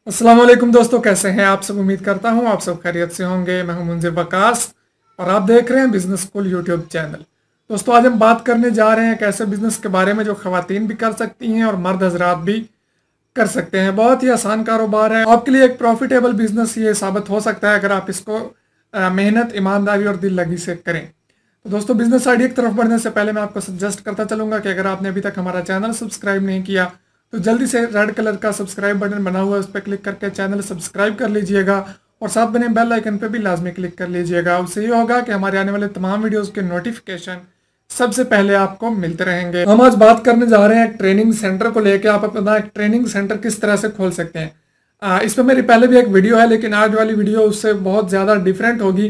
अस्सलाम वालेकुम दोस्तों, कैसे हैं आप सब। उम्मीद करता हूं आप सब खैरियत से होंगे। मैं हूं मुंजिब वकास और आप देख रहे हैं बिजनेस स्कूल यूट्यूब चैनल। दोस्तों, आज हम बात करने जा रहे हैं एक ऐसे बिजनेस के बारे में जो खवातीन भी कर सकती हैं और मर्द हजरात भी कर सकते हैं। बहुत ही आसान कारोबार है, आपके लिए एक प्रॉफिटेबल बिजनेस ये साबित हो सकता है अगर आप इसको मेहनत, ईमानदारी और दिल लगी से करें। तो दोस्तों, बिजनेस आइडिया की तरफ बढ़ने से पहले मैं आपको सजेस्ट करता चलूंगा कि अगर आपने अभी तक हमारा चैनल सब्सक्राइब नहीं किया तो जल्दी से रेड कलर का सब्सक्राइब बटन बना हुआ है, उस पर क्लिक करके चैनल सब्सक्राइब कर लीजिएगा और साथ बने बेल आइकन पे भी लाजमी क्लिक कर लीजिएगा। उससे ये होगा कि हमारे आने वाले तमाम वीडियोस के नोटिफिकेशन सबसे पहले आपको मिलते रहेंगे। हम आज बात करने जा रहे हैं एक ट्रेनिंग सेंटर को लेकर। आप अपना एक ट्रेनिंग सेंटर किस तरह से खोल सकते हैं। इस पर मेरी पहले भी एक वीडियो है, लेकिन आज वाली वीडियो उससे बहुत ज़्यादा डिफरेंट होगी।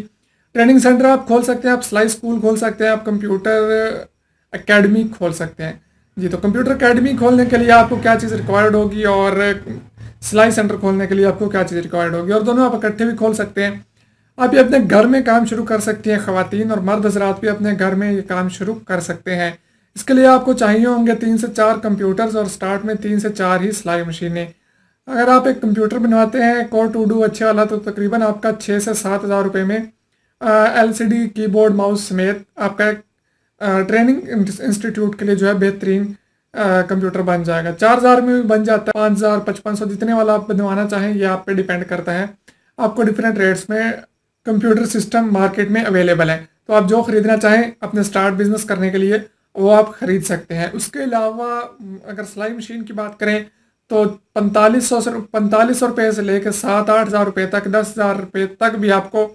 ट्रेनिंग सेंटर आप खोल सकते हैं, आप सिलाई स्कूल खोल सकते हैं, आप कंप्यूटर एकेडमी खोल सकते हैं। जी, तो कंप्यूटर एकेडमी खोलने के लिए आपको क्या चीज़ रिक्वायर्ड होगी और सिलाई सेंटर खोलने के लिए आपको क्या चीज़ रिक्वायर्ड होगी, और दोनों आप इकट्ठे भी खोल सकते हैं। आप ये अपने घर में काम शुरू कर सकती हैं। ख़वातीन और मर्द हजरात भी अपने घर में ये काम शुरू कर सकते हैं। इसके लिए आपको चाहिए होंगे 3 से 4 कंप्यूटर्स और स्टार्ट में 3 से 4 ही सिलाई मशीनें। अगर आप एक कंप्यूटर बनवाते हैं कोर टू डू अच्छे वाला, तो तकरीबन आपका 6 से 7 हज़ार रुपये में LCD कीबोर्ड माउस समेत आपका एक ट्रेनिंग इंस्टीट्यूट के लिए जो है बेहतरीन कंप्यूटर बन जाएगा। 4 हज़ार में भी बन जाता है, 5 हज़ार 5500 जितने वाला आप बनवाना चाहें ये आप पे डिपेंड करता है। आपको डिफरेंट रेट्स में कंप्यूटर सिस्टम मार्केट में अवेलेबल है, तो आप जो खरीदना चाहें अपने स्टार्ट बिजनेस करने के लिए वो आप खरीद सकते हैं। उसके अलावा अगर सिलाई मशीन की बात करें तो 4500 रुपये से लेकर 7-8 हज़ार रुपये तक, 10 हज़ार रुपये तक भी आपको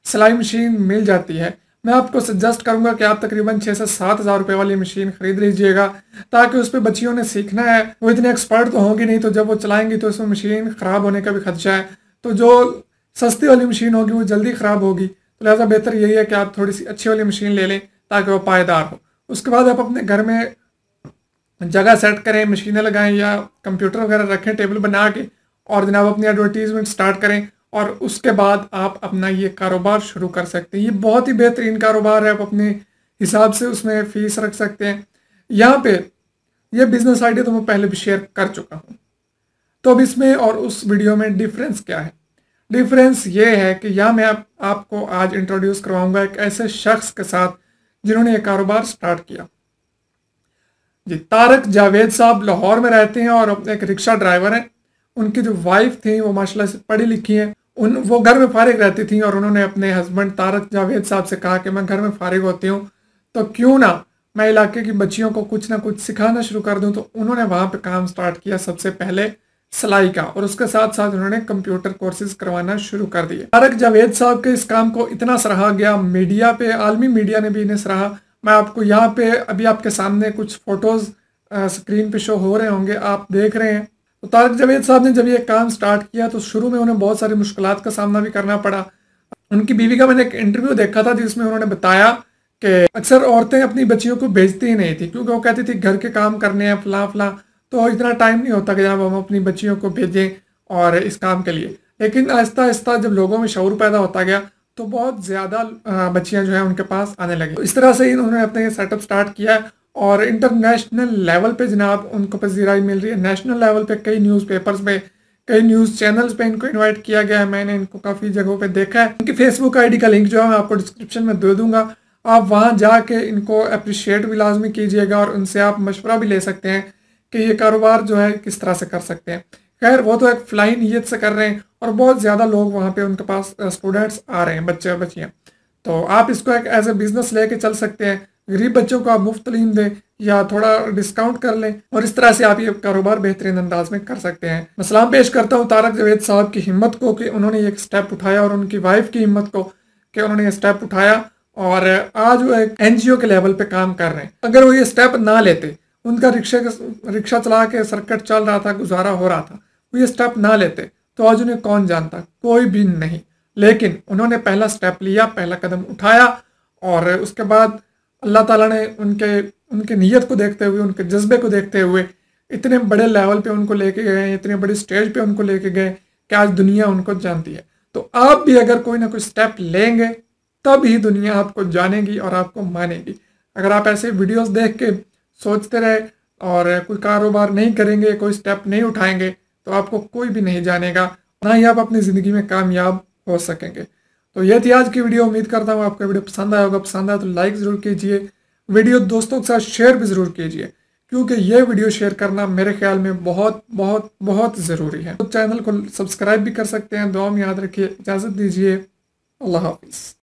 सिलाई मशीन मिल जाती है। मैं आपको सजेस्ट करूंगा कि आप तकरीबन 6 से 7 हज़ार रुपये वाली मशीन खरीद लीजिएगा, ताकि उस पर बच्चियों ने सीखना है। वो इतने एक्सपर्ट तो होंगी नहीं, तो जब वो चलाएंगी तो उसमें मशीन ख़राब होने का भी खदशा है। तो जो सस्ती वाली मशीन होगी वो जल्दी ख़राब होगी, तो लिहाजा बेहतर यही है कि आप थोड़ी सी अच्छी वाली मशीन ले लें ताकि वो पायदार हो। उसके बाद आप अपने घर में जगह सेट करें, मशीनें लगाएं या कंप्यूटर वगैरह रखें टेबल बना के, और जनाब अपनी एडवर्टीजमेंट स्टार्ट करें और उसके बाद आप अपना ये कारोबार शुरू कर सकते हैं। ये बहुत ही बेहतरीन कारोबार है, आप अपने हिसाब से उसमें फीस रख सकते हैं। यहाँ पे ये बिजनेस आइडिया तो मैं पहले भी शेयर कर चुका हूँ। तो अब इसमें और उस वीडियो में डिफरेंस क्या है? डिफरेंस ये है कि यहाँ मैं आपको आज इंट्रोड्यूस करवाऊंगा एक ऐसे शख्स के साथ जिन्होंने ये कारोबार स्टार्ट किया। जी, तारक जावेद साहब लाहौर में रहते हैं और अपने एक रिक्शा ड्राइवर हैं। उनकी जो वाइफ थी वो माशाल्लाह से पढ़ी लिखी हैं। वो घर में फारिग रहती थी और उन्होंने अपने हस्बैंड तारक जावेद साहब से कहा कि मैं घर में फारिग होती हूँ तो क्यों ना मैं इलाके की बच्चियों को कुछ ना कुछ सिखाना शुरू कर दूँ। तो उन्होंने वहाँ पे काम स्टार्ट किया सबसे पहले सिलाई का, और उसके साथ साथ उन्होंने कंप्यूटर कोर्सेज करवाना शुरू कर दिए। तारक जावेद साहब के इस काम को इतना सराहा गया, मीडिया पे, आलमी मीडिया ने भी इन्हें सराहा। मैं आपको यहाँ पे अभी आपके सामने कुछ फोटोज स्क्रीन पे शो हो रहे होंगे, आप देख रहे हैं। तो तारक जावेद साहब ने जब ये काम स्टार्ट किया तो शुरू में उन्हें बहुत सारी मुश्किलात का सामना भी करना पड़ा। उनकी बीवी का मैंने एक इंटरव्यू देखा था जिसमें उन्होंने बताया कि अक्सर औरतें अपनी बच्चियों को भेजती ही नहीं थी, क्योंकि वो कहती थी घर के काम करने हैं फलां फलां, तो इतना टाइम नहीं होता कि जब हम अपनी बच्चियों को भेजें और इस काम के लिए। लेकिन आहिस्ता आहिस्ता जब लोगों में शऊर पैदा होता गया तो बहुत ज़्यादा बच्चियां जो है उनके पास आने लगी। तो इस तरह से ही उन्होंने अपना ये सेटअप स्टार्ट किया और इंटरनेशनल लेवल पे जनाब उनको पजीराई मिल रही है। नेशनल लेवल पे कई न्यूज़पेपर्स में, कई न्यूज़ चैनल्स पे इनको इनवाइट किया गया है। मैंने इनको काफ़ी जगहों पे देखा है। इनकी फेसबुक आईडी का लिंक जो है मैं आपको डिस्क्रिप्शन में दे दूंगा, आप वहाँ जाके इनको अप्रिशिएट भी लाजमी कीजिएगा और उनसे आप मशवरा भी ले सकते हैं कि ये कारोबार जो है किस तरह से कर सकते हैं। खैर, वो तो एक फ्लाई नीयत से कर रहे हैं और बहुत ज़्यादा लोग वहाँ पे उनके पास स्टूडेंट्स आ रहे हैं, बच्चे बच्चियाँ। तो आप इसको एक एज ए बिजनेस लेके चल सकते हैं। गरीब बच्चों को आप मुफ्त तालीम दें या थोड़ा डिस्काउंट कर लें, और इस तरह से आप ये कारोबार बेहतरीन अंदाज में कर सकते हैं। मैं सलाम पेश करता हूँ तारक जावेद साहब की हिम्मत को कि उन्होंने ये स्टेप उठाया, और उनकी वाइफ की हिम्मत को कि उन्होंने ये स्टेप उठाया और आज वो एक NGO के लेवल पे काम कर रहे हैं। अगर वो ये स्टेप ना लेते, उनका रिक्शा चला के सर्किट चल रहा था, गुजारा हो रहा था, वो ये स्टेप ना लेते तो आज उन्हें कौन जानता, कोई भी नहीं। लेकिन उन्होंने पहला स्टेप लिया, पहला कदम उठाया, और उसके बाद अल्लाह ताला ने उनके नीयत को देखते हुए, उनके जज्बे को देखते हुए इतने बड़े लेवल पे उनको लेके गए, इतने बड़ी स्टेज पे उनको लेके गए कि आज दुनिया उनको जानती है। तो आप भी अगर कोई ना कोई स्टेप लेंगे तब ही दुनिया आपको जानेगी और आपको मानेगी। अगर आप ऐसे वीडियोस देख के सोचते रहे और कोई कारोबार नहीं करेंगे, कोई स्टेप नहीं उठाएंगे, तो आपको कोई भी नहीं जानेगा, ना ही आप अपनी ज़िंदगी में कामयाब हो सकेंगे। तो ये थी आज की वीडियो। उम्मीद करता हूँ आपका वीडियो पसंद आया होगा। पसंद आया तो लाइक ज़रूर कीजिए, वीडियो दोस्तों के साथ शेयर भी ज़रूर कीजिए, क्योंकि ये वीडियो शेयर करना मेरे ख्याल में बहुत बहुत बहुत ज़रूरी है। तो चैनल को सब्सक्राइब भी कर सकते हैं। दुआ में याद रखिए। इजाज़त दीजिए। अल्लाह हाफिज़।